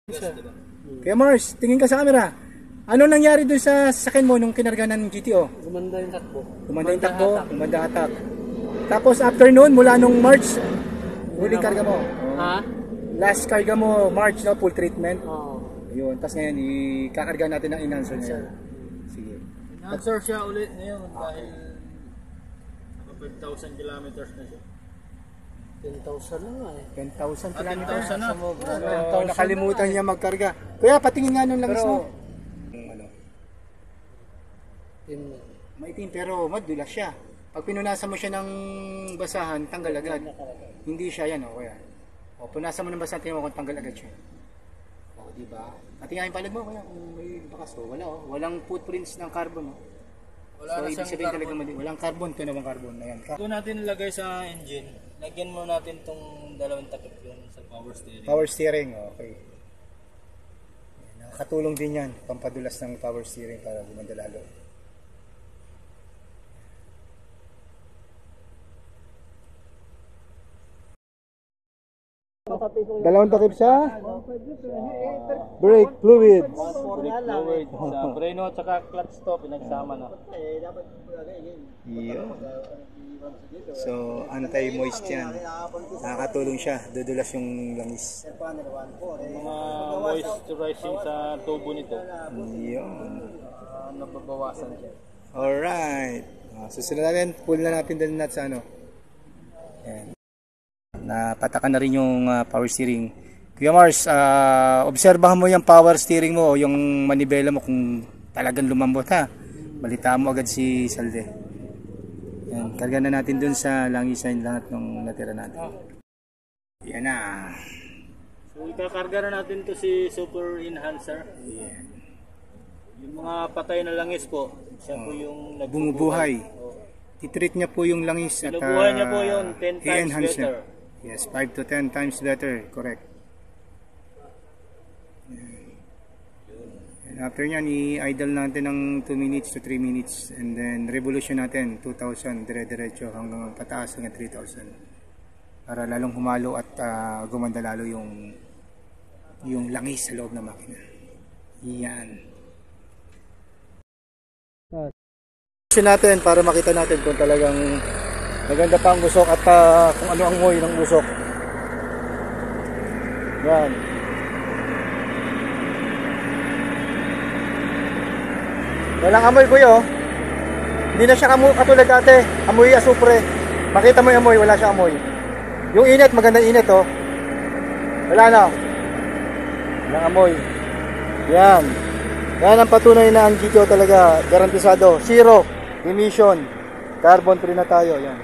Kaya Mars, tingin ka sa camera. Ano nangyari dun sa sasakyan mo nung kinarga ng GTO? Gumanda yung takbo. Gumanda yung takbo, gumanda atak. Tapos after noon, mula nung March, huling karga mo. Ha? Last karga mo, March, no? Full treatment. Oo. Ayun, tapos ngayon, ikakarga natin ng enhancer niya. Sige. Enhancer siya ulit ngayon dahil 5,000 kilometers na siya. 10,000 na nga eh. 10,000 kilometers. 10,000 na. Nakalimutan niya magkarga. Kuya, patingin nga nung langis mo. Ano? Maitim pero madulas siya. Pag pinunasan mo siya ng basahan, tanggal agad. Hindi siya yan, kuya. O, punasan mo ng basahan, tingnan mo kung tanggal agad siya. O, diba? Patingin palag mo, kuya, kung may bakas. O, wala, o. Walang footprints ng carbon, o. Wala so, na ibig sabihin talaga carbon. mali. Walang carbon, ito naman carbon. Ayan. Ito natin ilagay sa engine. Lagyan mo natin itong dalawang takip yun sa power steering. Power steering, okay. Nakakatulong din yan, pampadulas ng power steering para gumanda lalo. Dalawang takip sa brake fluids. Fluid sa preno at saka clutch to, pinagsama na. Yeah. So, anti-moist yan. Nakakatulong siya, dudulas yung langis. Mga moisturizing sa tubo nito, Yun. nababawasan siya. Alright. Susunod natin, pull na natin din natin sa ano. Yan. Napatakan na rin yung power steering. Kuya Mars, obserbahan mo yung power steering mo, yung manibela mo kung talagang lumambot ha. Balitaan mo agad si Salde. Yan, karga na natin dun sa langisan lahat ng natira natin. Yan na. So ikakarga na natin to si Super Enhancer. Yan. Yung mga patay na langis po, siya po yung Bumubuhay. Titreat niya po yung langis at Binubuhay niya po yun 10 times i-enhance better. niya. Yes, 5 to 10 times better. Correct. And after nyan, i-idle natin ng 2 minutes to 3 minutes. And then, revolution natin, 2,000, dire-diretso hanggang pataas hanggang 3,000. Para lalong humalo at gumanda lalo yung langis sa loob ng makina. Yan. Natin para makita natin kung talagang maganda pa ang usok at kung ano ang moy ng usok. Yan. Walang amoy po yun. Hindi na siya katulad dati. Amoy asupre. Makita mo yung amoy, wala siya amoy. Yung init, magandang init oh. Wala na. Walang amoy. Yan. Yan ang patunay na ang GTO talaga garantisado. Zero emission. Carbon free na tayo. Yan.